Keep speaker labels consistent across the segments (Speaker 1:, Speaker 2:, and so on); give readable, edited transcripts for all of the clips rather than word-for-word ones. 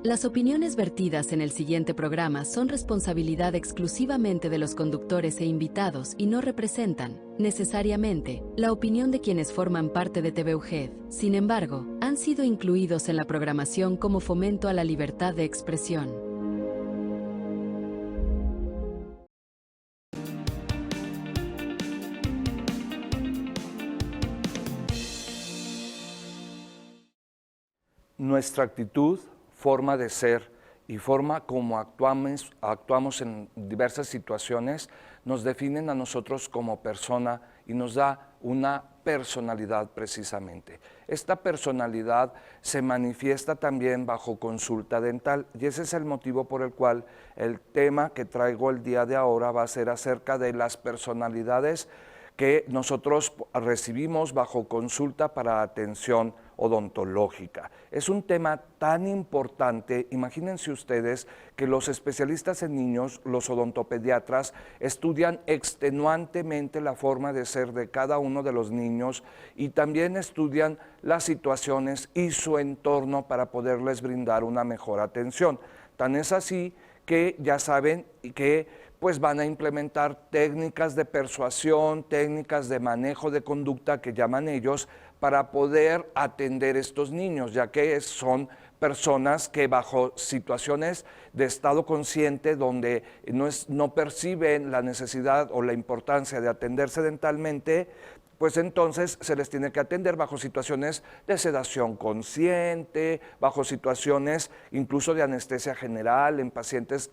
Speaker 1: Las opiniones vertidas en el siguiente programa son responsabilidad exclusivamente de los conductores e invitados y no representan, necesariamente, la opinión de quienes forman parte de TV UGED. Sin embargo, han sido incluidos en la programación como fomento a la libertad de expresión.
Speaker 2: Nuestra actitud, forma de ser y forma como actuamos en diversas situaciones nos definen a nosotros como persona y nos da una personalidad precisamente. Esta personalidad se manifiesta también bajo consulta dental y ese es el motivo por el cual el tema que traigo el día de ahora va a ser acerca de las personalidades que nosotros recibimos bajo consulta para atención odontológica. Es un tema tan importante, imagínense ustedes que los especialistas en niños, los odontopediatras, estudian extenuantemente la forma de ser de cada uno de los niños y también estudian las situaciones y su entorno para poderles brindar una mejor atención. Tan es así que ya saben que pues van a implementar técnicas de persuasión, técnicas de manejo de conducta que llaman ellos, para poder atender estos niños, ya que son personas que bajo situaciones de estado consciente donde no perciben la necesidad o la importancia de atenderse dentalmente, pues entonces se les tiene que atender bajo situaciones de sedación consciente, bajo situaciones incluso de anestesia general en pacientes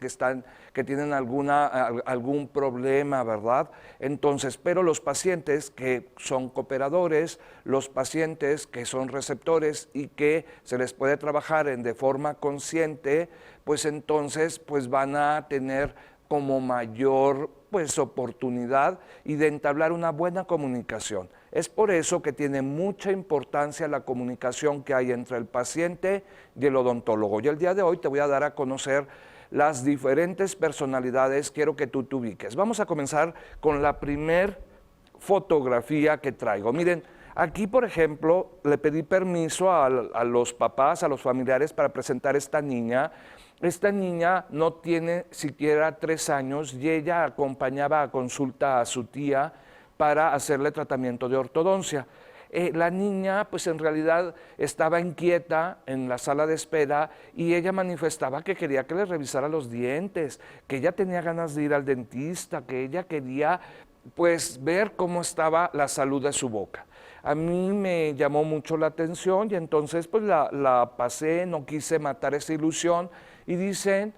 Speaker 2: que tienen algún problema, ¿verdad? Entonces, pero los pacientes que son cooperadores, los pacientes que son receptores y que se les puede trabajar de forma consciente, pues entonces pues van a tener como mayor oportunidad y de entablar una buena comunicación. Es por eso que tiene mucha importancia la comunicación que hay entre el paciente y el odontólogo. Y el día de hoy te voy a dar a conocer las diferentes personalidades, quiero que tú te ubiques. Vamos a comenzar con la primer fotografía que traigo. Miren, aquí, por ejemplo, le pedí permiso a los papás, a los familiares para presentar esta niña. Esta niña no tiene siquiera 3 años y ella acompañaba a consulta a su tía para hacerle tratamiento de ortodoncia. La niña pues en realidad estaba inquieta en la sala de espera y ella manifestaba que quería que le revisara los dientes, que ella tenía ganas de ir al dentista, que ella quería pues ver cómo estaba la salud de su boca. A mí me llamó mucho la atención y entonces pues la pasé, no quise matar esa ilusión y dicen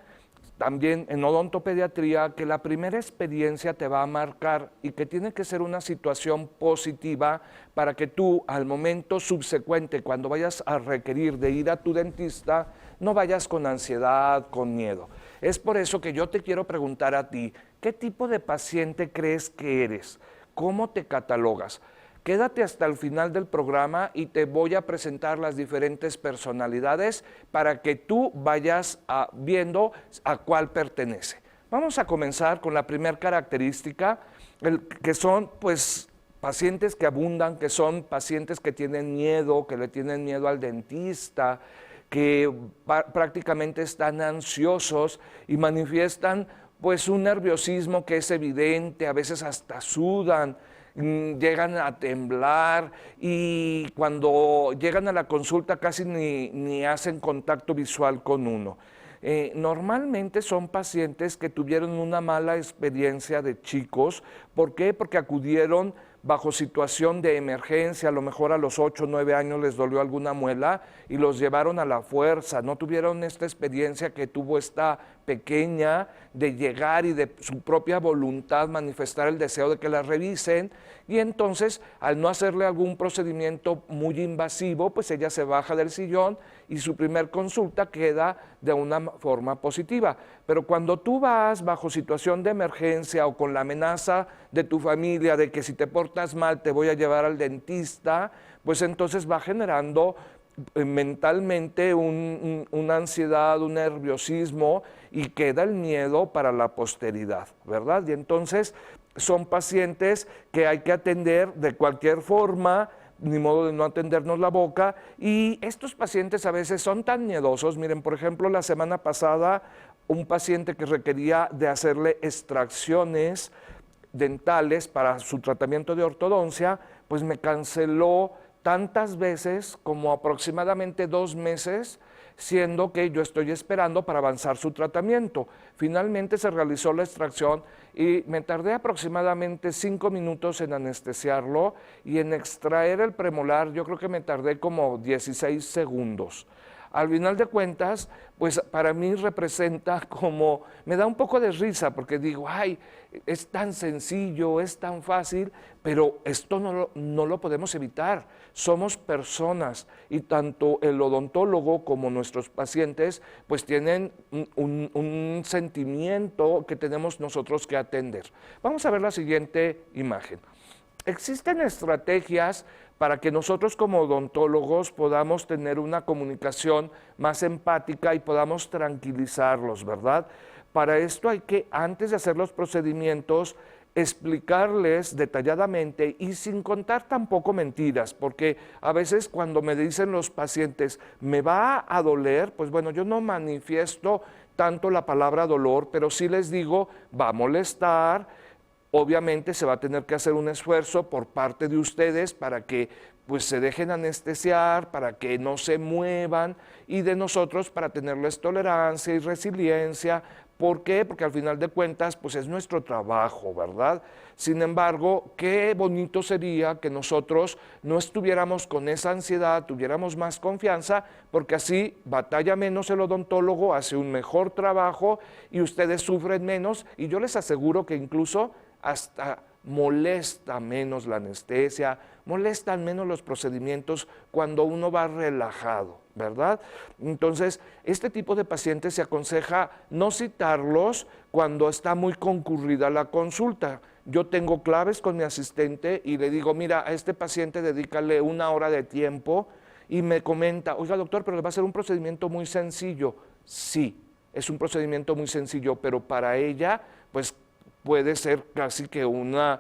Speaker 2: también en odontopediatría que la primera experiencia te va a marcar y que tiene que ser una situación positiva para que tú al momento subsecuente cuando vayas a requerir de ir a tu dentista no vayas con ansiedad, con miedo. Es por eso que yo te quiero preguntar a ti, ¿qué tipo de paciente crees que eres? ¿Cómo te catalogas? Quédate hasta el final del programa y te voy a presentar las diferentes personalidades para que tú vayas viendo a cuál pertenece. Vamos a comenzar con la primera característica, que son pues pacientes que abundan, que son pacientes que tienen miedo, que le tienen miedo al dentista, que prácticamente están ansiosos y manifiestan pues un nerviosismo que es evidente, a veces hasta sudan, llegan a temblar y cuando llegan a la consulta casi ni hacen contacto visual con uno. Normalmente son pacientes que tuvieron una mala experiencia de chicos. ¿Por qué? Porque acudieron bajo situación de emergencia, a lo mejor a los 8 o 9 años les dolió alguna muela y los llevaron a la fuerza, no tuvieron esta experiencia que tuvo esta pequeña de llegar y de su propia voluntad manifestar el deseo de que la revisen y entonces al no hacerle algún procedimiento muy invasivo, pues ella se baja del sillón y su primer consulta queda de una forma positiva. Pero cuando tú vas bajo situación de emergencia o con la amenaza de tu familia de que si te portas mal te voy a llevar al dentista, pues entonces va generando mentalmente una ansiedad, un nerviosismo y queda el miedo para la posteridad, ¿verdad? Y entonces son pacientes que hay que atender de cualquier forma ni modo de no atendernos la boca. Y estos pacientes a veces son tan miedosos. Miren, por ejemplo, la semana pasada un paciente que requería de hacerle extracciones dentales para su tratamiento de ortodoncia, pues me canceló tantas veces como aproximadamente 2 meses, siendo que yo estoy esperando para avanzar su tratamiento. Finalmente se realizó la extracción y me tardé aproximadamente 5 minutos en anestesiarlo y en extraer el premolar yo creo que me tardé como 16 segundos. Al final de cuentas, pues para mí representa como, me da un poco de risa porque digo, ay, es tan sencillo, es tan fácil, pero esto no lo podemos evitar. Somos personas y tanto el odontólogo como nuestros pacientes pues tienen un sentimiento que tenemos nosotros que atender. Vamos a ver la siguiente imagen. Existen estrategias para que nosotros como odontólogos podamos tener una comunicación más empática y podamos tranquilizarlos, ¿verdad? Para esto hay que, antes de hacer los procedimientos, explicarles detalladamente y sin contar tampoco mentiras, porque a veces cuando me dicen los pacientes, me va a doler, pues bueno, yo no manifiesto tanto la palabra dolor, pero sí les digo, va a molestar. Obviamente se va a tener que hacer un esfuerzo por parte de ustedes para que pues se dejen anestesiar, para que no se muevan y de nosotros para tenerles tolerancia y resiliencia. ¿Por qué? Porque al final de cuentas pues es nuestro trabajo, ¿verdad? Sin embargo, qué bonito sería que nosotros no estuviéramos con esa ansiedad, tuviéramos más confianza, porque así batalla menos el odontólogo, hace un mejor trabajo y ustedes sufren menos y yo les aseguro que incluso hasta molesta menos la anestesia, molestan menos los procedimientos cuando uno va relajado, ¿verdad? Entonces, este tipo de pacientes se aconseja no citarlos cuando está muy concurrida la consulta. Yo tengo claves con mi asistente y le digo, mira, a este paciente dedícale 1 hora de tiempo y me comenta, oiga doctor, pero le va a hacer un procedimiento muy sencillo. Sí, es un procedimiento muy sencillo, pero para ella, pues puede ser casi que una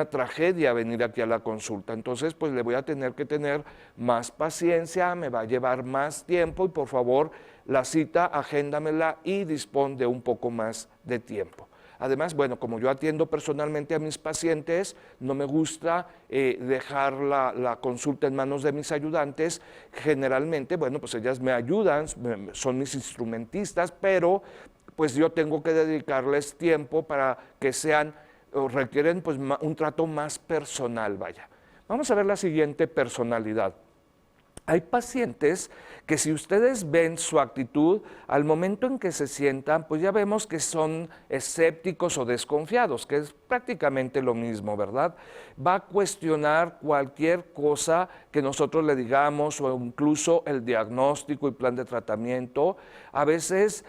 Speaker 2: tragedia venir aquí a la consulta. Entonces, pues le voy a tener que tener más paciencia, me va a llevar más tiempo y por favor, la cita, agéndamela y dispón de un poco más de tiempo. Además, bueno, como yo atiendo personalmente a mis pacientes, no me gusta dejar la consulta en manos de mis ayudantes. Generalmente, bueno, pues ellas me ayudan, son mis instrumentistas, pero pues yo tengo que dedicarles tiempo para que sean, o requieren pues un trato más personal, vaya. Vamos a ver la siguiente personalidad. Hay pacientes que si ustedes ven su actitud, al momento en que se sientan, pues ya vemos que son escépticos o desconfiados, que es prácticamente lo mismo, ¿verdad? Va a cuestionar cualquier cosa que nosotros le digamos o incluso el diagnóstico y plan de tratamiento. A veces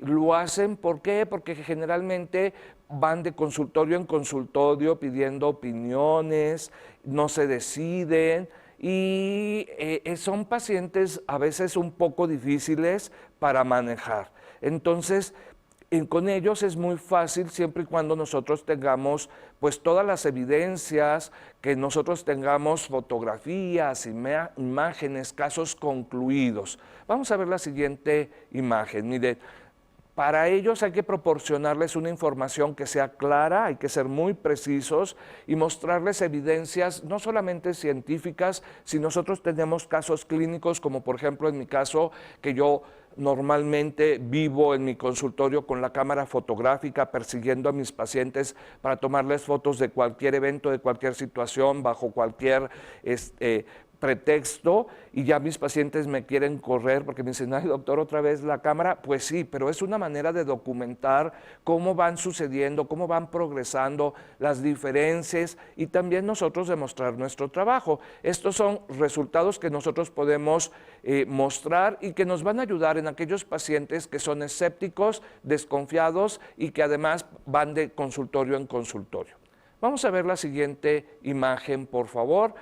Speaker 2: lo hacen, ¿por qué? Porque generalmente van de consultorio en consultorio pidiendo opiniones, no se deciden, y son pacientes a veces un poco difíciles para manejar. Entonces, con ellos es muy fácil siempre y cuando nosotros tengamos pues todas las evidencias, que nosotros tengamos fotografías, imágenes, casos concluidos. Vamos a ver la siguiente imagen. Mire, para ellos hay que proporcionarles una información que sea clara, hay que ser muy precisos y mostrarles evidencias no solamente científicas, si nosotros tenemos casos clínicos, como por ejemplo en mi caso, que yo normalmente vivo en mi consultorio con la cámara fotográfica persiguiendo a mis pacientes para tomarles fotos de cualquier evento, de cualquier situación, bajo cualquier pretexto, y ya mis pacientes me quieren correr porque me dicen, ay doctor, otra vez la cámara. Pues sí, pero es una manera de documentar cómo van sucediendo, cómo van progresando las diferencias y también nosotros demostrar nuestro trabajo. Estos son resultados que nosotros podemos mostrar y que nos van a ayudar en aquellos pacientes que son escépticos, desconfiados y que además van de consultorio en consultorio. Vamos a ver la siguiente imagen, por favor.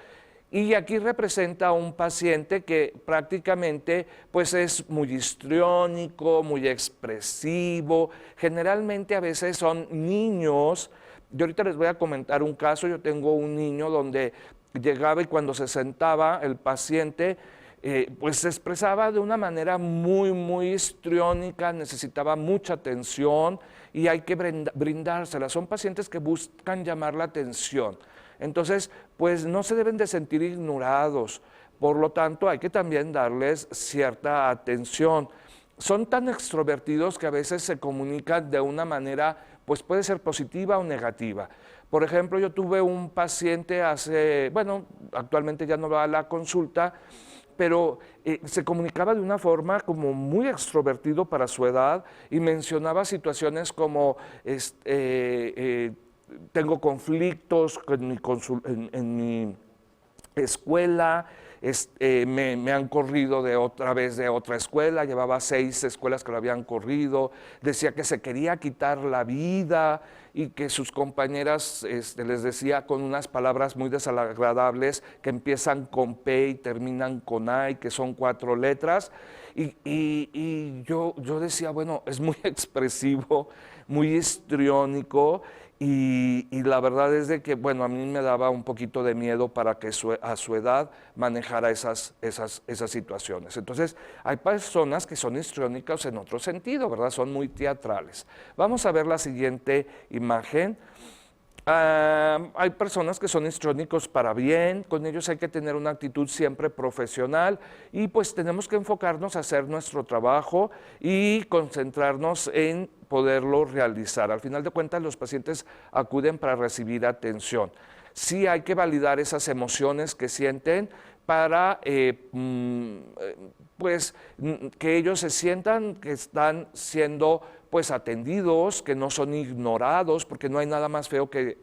Speaker 2: Y aquí representa a un paciente que prácticamente pues es muy histriónico, muy expresivo. Generalmente a veces son niños. Yo ahorita les voy a comentar un caso. Yo tengo un niño donde llegaba y cuando se sentaba el paciente, pues se expresaba de una manera muy histriónica, necesitaba mucha atención y hay que brindársela. Son pacientes que buscan llamar la atención. Entonces, pues no se deben de sentir ignorados. Por lo tanto, hay que también darles cierta atención. Son tan extrovertidos que a veces se comunican de una manera, pues puede ser positiva o negativa. Por ejemplo, yo tuve un paciente actualmente ya no va a la consulta, pero se comunicaba de una forma como muy extrovertido para su edad y mencionaba situaciones como tengo conflictos en mi escuela, me han corrido de otra escuela, llevaba 6 escuelas que lo habían corrido, decía que se quería quitar la vida y que sus compañeras les decía con unas palabras muy desagradables que empiezan con P y terminan con A y que son 4 letras. Y yo decía, bueno, es muy expresivo, muy histriónico. Y la verdad es de que, bueno, a mí me daba un poquito de miedo para que a su edad manejara esas situaciones. Entonces, hay personas que son histriónicas en otro sentido, ¿verdad? Son muy teatrales. Vamos a ver la siguiente imagen. Hay personas que son histriónicos para bien, con ellos hay que tener una actitud siempre profesional y pues tenemos que enfocarnos a hacer nuestro trabajo y concentrarnos en poderlo realizar. Al final de cuentas, los pacientes acuden para recibir atención. Sí hay que validar esas emociones que sienten para que ellos se sientan que están siendo pues atendidos, que no son ignorados, porque no hay nada más feo que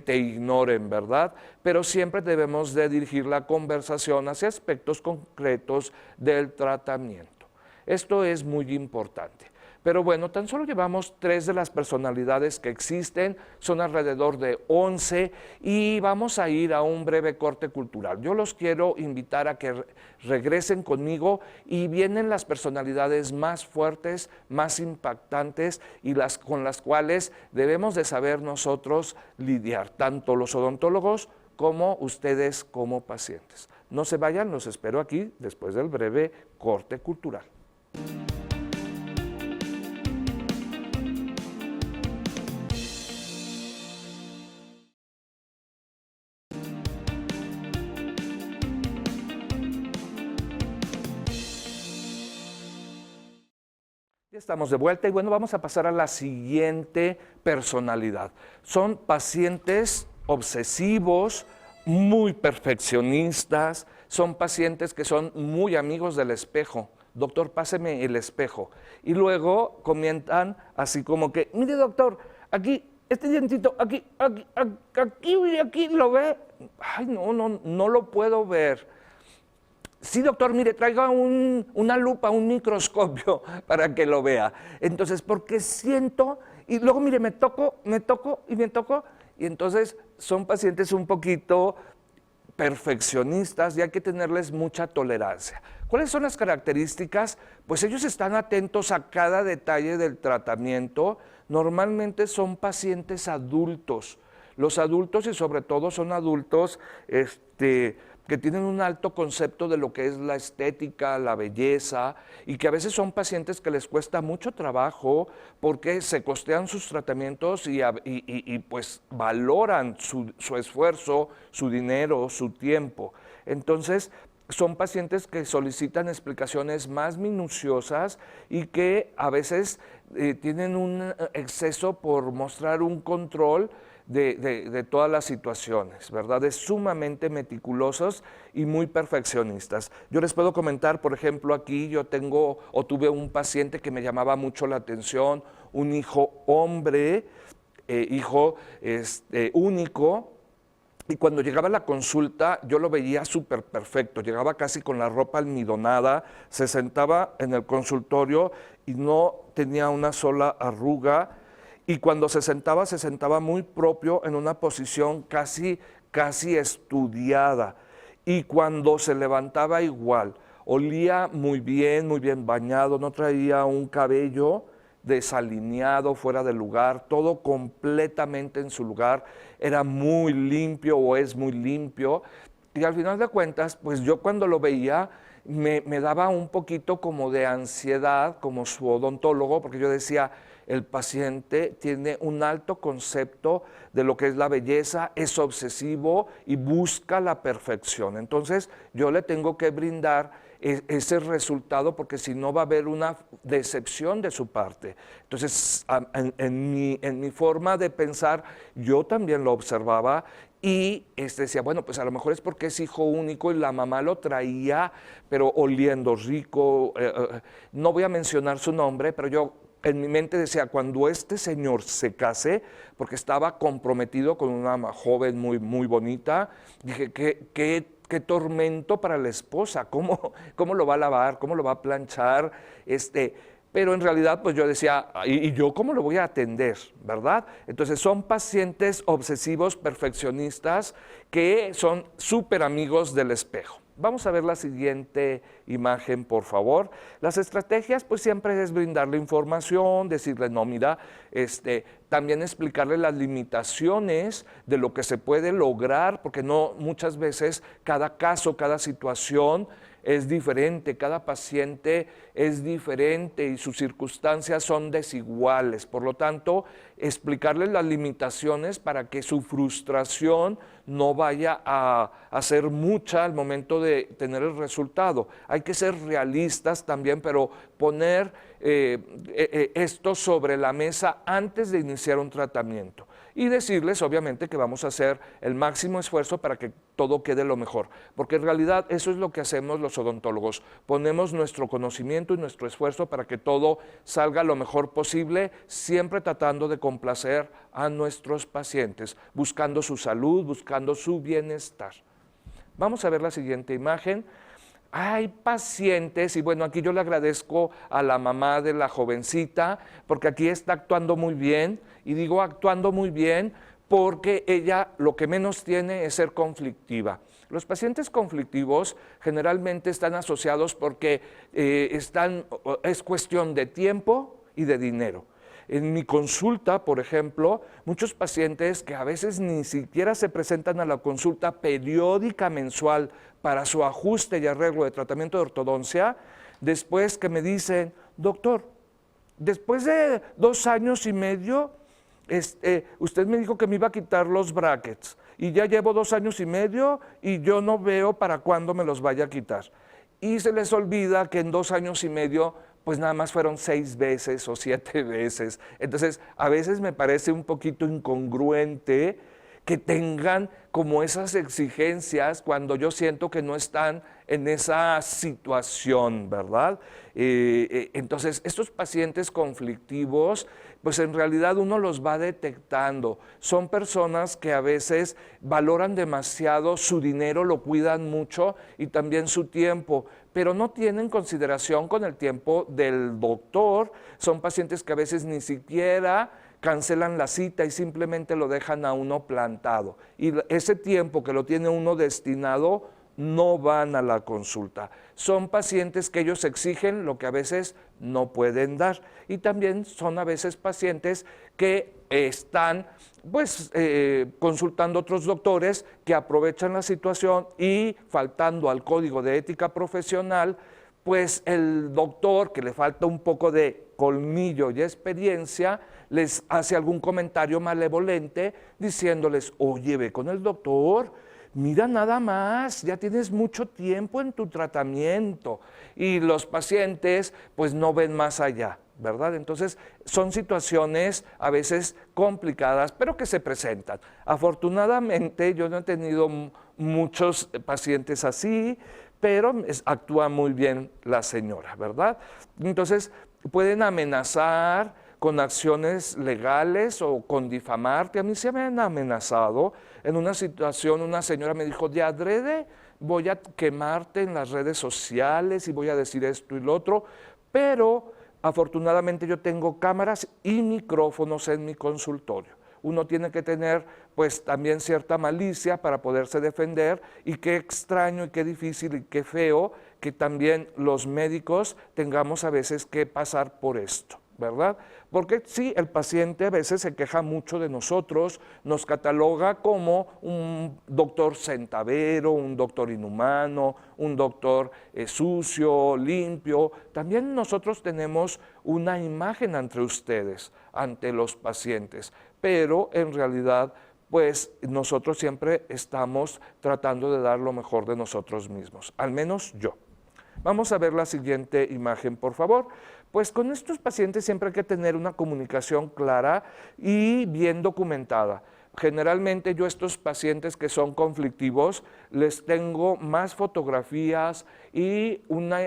Speaker 2: te ignoren, ¿verdad? Pero siempre debemos de dirigir la conversación hacia aspectos concretos del tratamiento. Esto es muy importante. Pero bueno, tan solo llevamos 3 de las personalidades que existen, son alrededor de 11 y vamos a ir a un breve corte cultural. Yo los quiero invitar a que regresen conmigo y vienen las personalidades más fuertes, más impactantes y con las cuales debemos de saber nosotros lidiar, tanto los odontólogos como ustedes como pacientes. No se vayan, los espero aquí después del breve corte cultural. Ya estamos de vuelta y bueno, vamos a pasar a la siguiente personalidad. Son pacientes obsesivos, muy perfeccionistas, son pacientes que son muy amigos del espejo. Doctor, páseme el espejo. Y luego comienzan así como que, mire doctor, aquí, este dientito, aquí, ¿lo ve? Ay, no lo puedo ver. Sí, doctor, mire, traiga una lupa, un microscopio para que lo vea. Entonces, porque siento, y luego, mire, me toco, y entonces son pacientes un poquito perfeccionistas y hay que tenerles mucha tolerancia. ¿Cuáles son las características? Pues ellos están atentos a cada detalle del tratamiento. Normalmente son pacientes adultos. Los adultos y sobre todo son adultos que tienen un alto concepto de lo que es la estética, la belleza, y que a veces son pacientes que les cuesta mucho trabajo porque se costean sus tratamientos y pues valoran su esfuerzo, su dinero, su tiempo. Entonces, son pacientes que solicitan explicaciones más minuciosas y que a veces tienen un exceso por mostrar un control de todas las situaciones, ¿verdad? Es sumamente meticulosos y muy perfeccionistas. Yo les puedo comentar, por ejemplo, aquí yo tuve un paciente que me llamaba mucho la atención, un hijo hombre, hijo único, y cuando llegaba a la consulta yo lo veía súper perfecto, llegaba casi con la ropa almidonada, se sentaba en el consultorio y no tenía una sola arruga, y cuando se sentaba muy propio en una posición casi estudiada, y cuando se levantaba igual, olía muy bien bañado, no traía un cabello desalineado, fuera de lugar, todo completamente en su lugar, era muy limpio o es muy limpio. Y al final de cuentas, pues yo cuando lo veía me daba un poquito como de ansiedad como su odontólogo, porque yo decía, el paciente tiene un alto concepto de lo que es la belleza, es obsesivo y busca la perfección. Entonces yo le tengo que brindar ese resultado, porque si no va a haber una decepción de su parte. Entonces, en mi forma de pensar, yo también lo observaba y decía, bueno, pues a lo mejor es porque es hijo único y la mamá lo traía, pero oliendo rico. No voy a mencionar su nombre, pero yo en mi mente decía, cuando este señor se case, porque estaba comprometido con una joven muy, muy bonita, dije, qué tormento para la esposa, cómo lo va a lavar, cómo lo va a planchar, pero en realidad pues yo decía, ¿y yo cómo lo voy a atender? ¿Verdad? Entonces son pacientes obsesivos, perfeccionistas, que son súper amigos del espejo. Vamos a ver la siguiente imagen, por favor. Las estrategias, pues siempre es brindarle información, decirle, no, mira, también explicarle las limitaciones de lo que se puede lograr, porque no, muchas veces cada caso, cada situación es diferente, cada paciente es diferente y sus circunstancias son desiguales. Por lo tanto, explicarles las limitaciones para que su frustración no vaya a ser mucha al momento de tener el resultado. Hay que ser realistas también, pero poner esto sobre la mesa antes de iniciar un tratamiento. Y decirles, obviamente, que vamos a hacer el máximo esfuerzo para que todo quede lo mejor, porque en realidad eso es lo que hacemos los odontólogos, ponemos nuestro conocimiento y nuestro esfuerzo para que todo salga lo mejor posible, siempre tratando de complacer a nuestros pacientes, buscando su salud, buscando su bienestar. Vamos a ver la siguiente imagen. Hay pacientes, y bueno, aquí yo le agradezco a la mamá de la jovencita, porque aquí está actuando muy bien, y digo actuando muy bien porque ella lo que menos tiene es ser conflictiva. Los pacientes conflictivos generalmente están asociados porque es cuestión de tiempo y de dinero. En mi consulta, por ejemplo, muchos pacientes que a veces ni siquiera se presentan a la consulta periódica mensual para su ajuste y arreglo de tratamiento de ortodoncia, después que me dicen, doctor, después de 2 años y medio, usted me dijo que me iba a quitar los brackets y ya llevo 2 años y medio y yo no veo para cuándo me los vaya a quitar. Y se les olvida que en 2 años y medio pues nada más fueron 6 veces o 7 veces. Entonces, a veces me parece un poquito incongruente que tengan como esas exigencias cuando yo siento que no están en esa situación, ¿verdad? Entonces, estos pacientes conflictivos, pues en realidad uno los va detectando. Son personas que a veces valoran demasiado su dinero, lo cuidan mucho y también su tiempo, pero no tienen consideración con el tiempo del doctor. Son pacientes que a veces ni siquiera cancelan la cita y simplemente lo dejan a uno plantado. Y ese tiempo que lo tiene uno destinado, no van a la consulta. Son pacientes que ellos exigen lo que a veces no pueden dar. Y también son a veces pacientes que están consultando a otros doctores que aprovechan la situación y, faltando al código de ética profesional, pues el doctor, que le falta un poco de colmillo y experiencia, les hace algún comentario malevolente diciéndoles, oye, ve con el doctor, mira nada más, ya tienes mucho tiempo en tu tratamiento. Y los pacientes pues no ven más allá, ¿verdad? Entonces son situaciones a veces complicadas, pero que se presentan. Afortunadamente yo no he tenido muchos pacientes así, pero actúa muy bien la señora, ¿verdad? Entonces pueden amenazar con acciones legales o con difamarte. A mí se me han amenazado. En una situación una señora me dijo, de adrede voy a quemarte en las redes sociales y voy a decir esto y lo otro, pero afortunadamente yo tengo cámaras y micrófonos en mi consultorio. Uno tiene que tener pues también cierta malicia para poderse defender, y qué extraño y qué difícil y qué feo que también los médicos tengamos a veces que pasar por esto. ¿verdad? Porque sí, el paciente a veces se queja mucho de nosotros, nos cataloga como un doctor centavero, un doctor inhumano, un doctor sucio, limpio. También nosotros tenemos una imagen ante ustedes, ante los pacientes, pero en realidad pues nosotros siempre estamos tratando de dar lo mejor de nosotros mismos, al menos yo. Vamos a ver la siguiente imagen, por favor. Pues con estos pacientes siempre hay que tener una comunicación clara y bien documentada. Generalmente yo a estos pacientes que son conflictivos les tengo más fotografías y una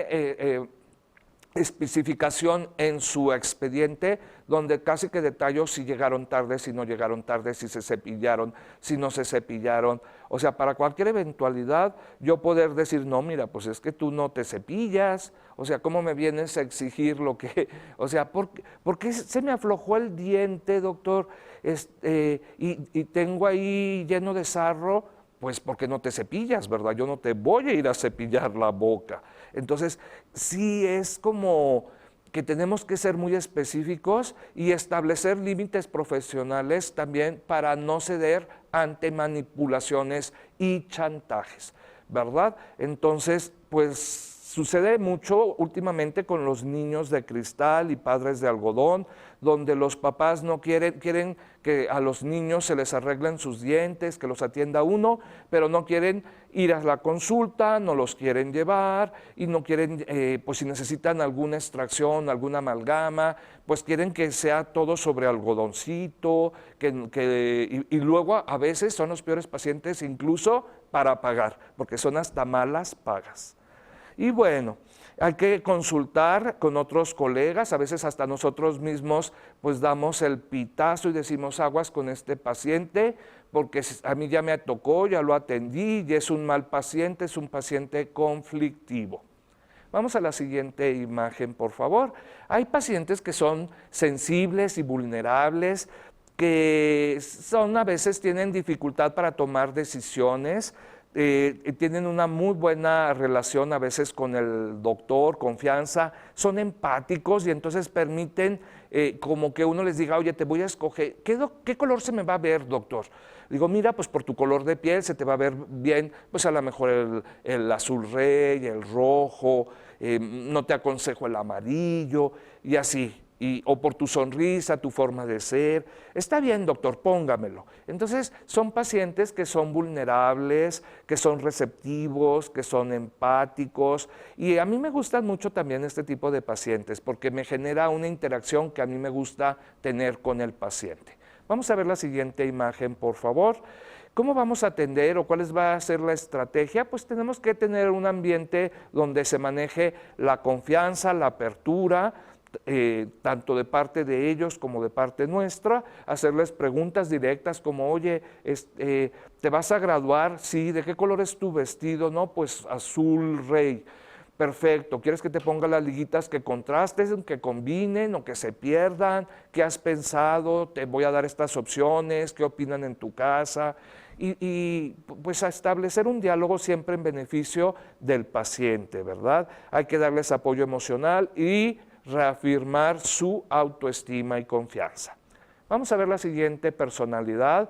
Speaker 2: especificación en su expediente donde casi que detallo si llegaron tarde, si no llegaron tarde, si se cepillaron, si no se cepillaron. O sea, para cualquier eventualidad yo poder decir, no, mira, pues es que tú no te cepillas, o sea, ¿cómo me vienes a exigir lo que, o sea, ¿por qué se me aflojó el diente, doctor, y tengo ahí lleno de sarro? Pues porque no te cepillas, ¿verdad? Yo no te voy a ir a cepillar la boca. Entonces, sí es como que tenemos que ser muy específicos y establecer límites profesionales también para no ceder ante manipulaciones y chantajes, ¿verdad? Entonces, pues sucede mucho últimamente con los niños de cristal y padres de algodón, donde los papás no quieren que a los niños se les arreglen sus dientes, que los atienda uno, pero no quieren ir a la consulta, no los quieren llevar y no quieren, pues si necesitan alguna extracción, alguna amalgama, pues quieren que sea todo sobre algodoncito, y luego a veces son los peores pacientes incluso para pagar, porque son hasta malas pagas. Y bueno, hay que consultar con otros colegas, a veces hasta nosotros mismos pues damos el pitazo y decimos aguas con este paciente, porque a mí ya me tocó, ya lo atendí y es un mal paciente, es un paciente conflictivo. Vamos a la siguiente imagen, por favor. Hay pacientes que son sensibles y vulnerables, que a veces tienen dificultad para tomar decisiones, tienen una muy buena relación a veces con el doctor, confianza, son empáticos y entonces permiten como que uno les diga, oye, te voy a escoger, ¿qué color se me va a ver, doctor? Digo, mira, pues por tu color de piel se te va a ver bien, pues a lo mejor el azul rey, el rojo, no te aconsejo el amarillo y así. O por tu sonrisa, tu forma de ser. Está bien, doctor, póngamelo. Entonces, son pacientes que son vulnerables, que son receptivos, que son empáticos. Y a mí me gustan mucho también este tipo de pacientes porque me genera una interacción que a mí me gusta tener con el paciente. Vamos a ver la siguiente imagen, por favor. ¿Cómo vamos a atender o cuál va a ser la estrategia? Pues tenemos que tener un ambiente donde se maneje la confianza, la apertura, tanto de parte de ellos como de parte nuestra, hacerles preguntas directas como, oye, ¿te vas a graduar? Sí, ¿de qué color es tu vestido? No, pues azul rey. Perfecto, ¿quieres que te ponga las liguitas que contrasten, que combinen o que se pierdan? ¿Qué has pensado? Te voy a dar estas opciones, ¿qué opinan en tu casa? Y pues a establecer un diálogo siempre en beneficio del paciente, ¿verdad? Hay que darles apoyo emocional y reafirmar su autoestima y confianza. Vamos a ver la siguiente personalidad.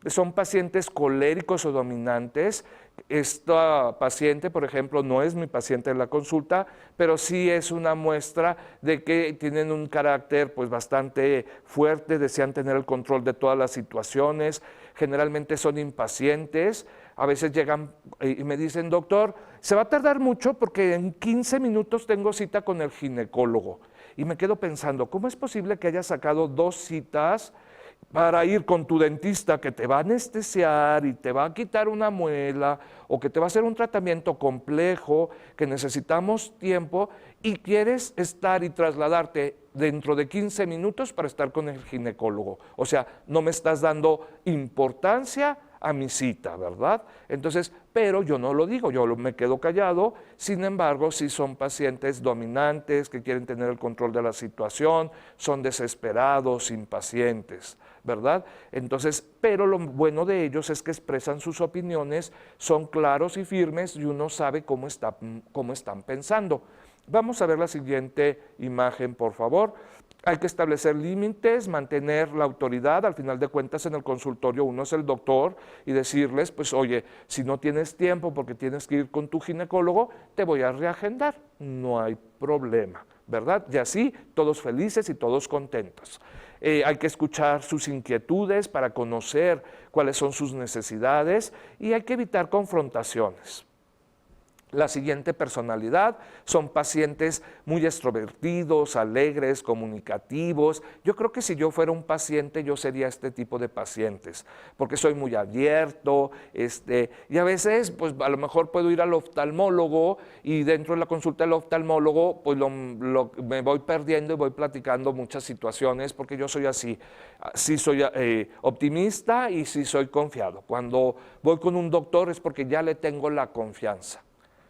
Speaker 2: Son pacientes coléricos o dominantes. Esta paciente, por ejemplo, no es mi paciente en la consulta, pero sí es una muestra de que tienen un carácter pues bastante fuerte, desean tener el control de todas las situaciones, generalmente son impacientes, a veces llegan y me dicen, doctor, se va a tardar mucho porque en 15 minutos tengo cita con el ginecólogo. Y me quedo pensando, ¿cómo es posible que hayas sacado 2 citas para ir con tu dentista que te va a anestesiar y te va a quitar una muela o que te va a hacer un tratamiento complejo, que necesitamos tiempo y quieres estar y trasladarte dentro de 15 minutos para estar con el ginecólogo? O sea, no me estás dando importancia a mi cita, ¿verdad? Entonces, pero yo no lo digo, yo me quedo callado, sin embargo, sí son pacientes dominantes que quieren tener el control de la situación, son desesperados, impacientes, ¿verdad? Entonces, pero lo bueno de ellos es que expresan sus opiniones, son claros y firmes y uno sabe cómo están pensando.
Speaker 3: Vamos a ver la siguiente imagen, por favor. Hay que establecer límites, mantener la autoridad. Al final de cuentas, en el consultorio uno es el doctor y decirles, pues oye, si no tienes tiempo porque tienes que ir con tu ginecólogo, te voy a reagendar. No hay problema, ¿verdad? Y así, todos felices y todos contentos. Hay que escuchar sus inquietudes para conocer cuáles son sus necesidades y hay que evitar confrontaciones. La siguiente personalidad son pacientes muy extrovertidos, alegres, comunicativos. Yo creo que si yo fuera un paciente, yo sería este tipo de pacientes, porque soy muy abierto, y a veces, pues a lo mejor puedo ir al oftalmólogo y dentro de la consulta del oftalmólogo, pues me voy perdiendo y voy platicando muchas situaciones, porque yo soy así. Sí soy optimista y sí soy confiado. Cuando voy con un doctor es porque ya le tengo la confianza.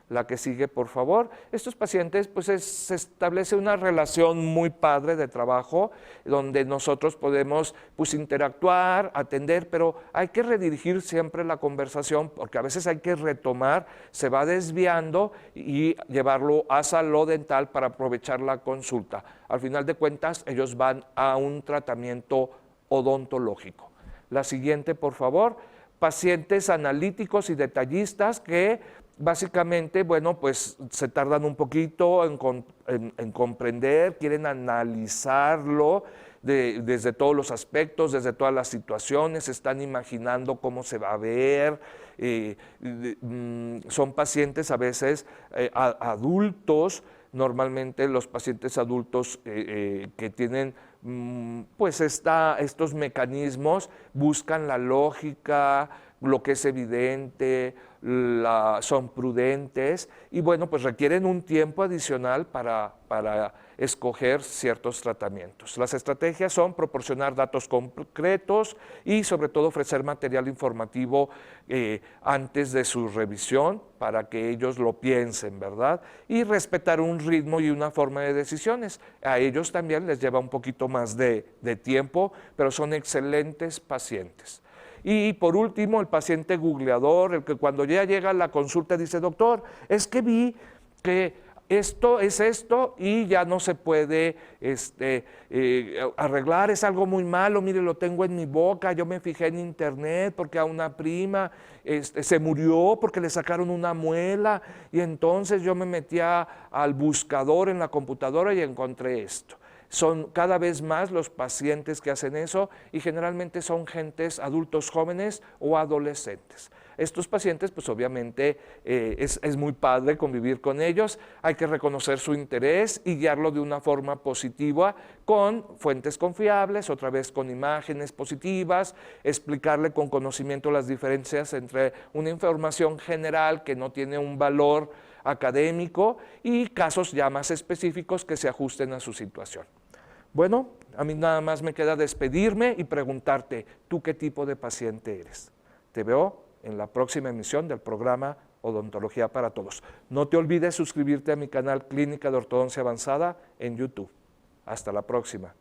Speaker 3: La que sigue, por favor. Estos pacientes, pues se establece una relación muy padre de trabajo, donde nosotros podemos pues interactuar, atender, pero hay que redirigir siempre la conversación, porque a veces hay que retomar, se va desviando y llevarlo a salud dental para aprovechar la consulta. Al final de cuentas, ellos van a un tratamiento odontológico. La siguiente, por favor. Pacientes analíticos y detallistas que básicamente, bueno, pues se tardan un poquito en comprender, quieren analizarlo desde todos los aspectos, desde todas las situaciones, están imaginando cómo se va a ver. Son pacientes a veces adultos, normalmente los pacientes adultos que tienen pues estos mecanismos buscan la lógica, lo que es evidente, son prudentes y bueno, pues requieren un tiempo adicional para escoger ciertos tratamientos. Las estrategias son proporcionar datos concretos y sobre todo ofrecer material informativo antes de su revisión para que ellos lo piensen, ¿verdad? Y respetar un ritmo y una forma de decisiones. A ellos también les lleva un poquito más de tiempo, pero son excelentes pacientes. Y por último, el paciente googleador, el que cuando ya llega a la consulta dice, doctor, es que vi que esto es esto y ya no se puede arreglar, es algo muy malo, mire, lo tengo en mi boca, yo me fijé en internet porque a una prima se murió porque le sacaron una muela y entonces yo me metía al buscador en la computadora y encontré esto. Son cada vez más los pacientes que hacen eso y generalmente son gentes adultos jóvenes o adolescentes. Estos pacientes, pues obviamente es muy padre convivir con ellos, hay que reconocer su interés y guiarlo de una forma positiva con fuentes confiables, otra vez con imágenes positivas, explicarle con conocimiento las diferencias entre una información general que no tiene un valor académico y casos ya más específicos que se ajusten a su situación. Bueno, a mí nada más me queda despedirme y preguntarte, ¿tú qué tipo de paciente eres? Te veo en la próxima emisión del programa Odontología para Todos. No te olvides suscribirte a mi canal Clínica de Ortodoncia Avanzada en YouTube. Hasta la próxima.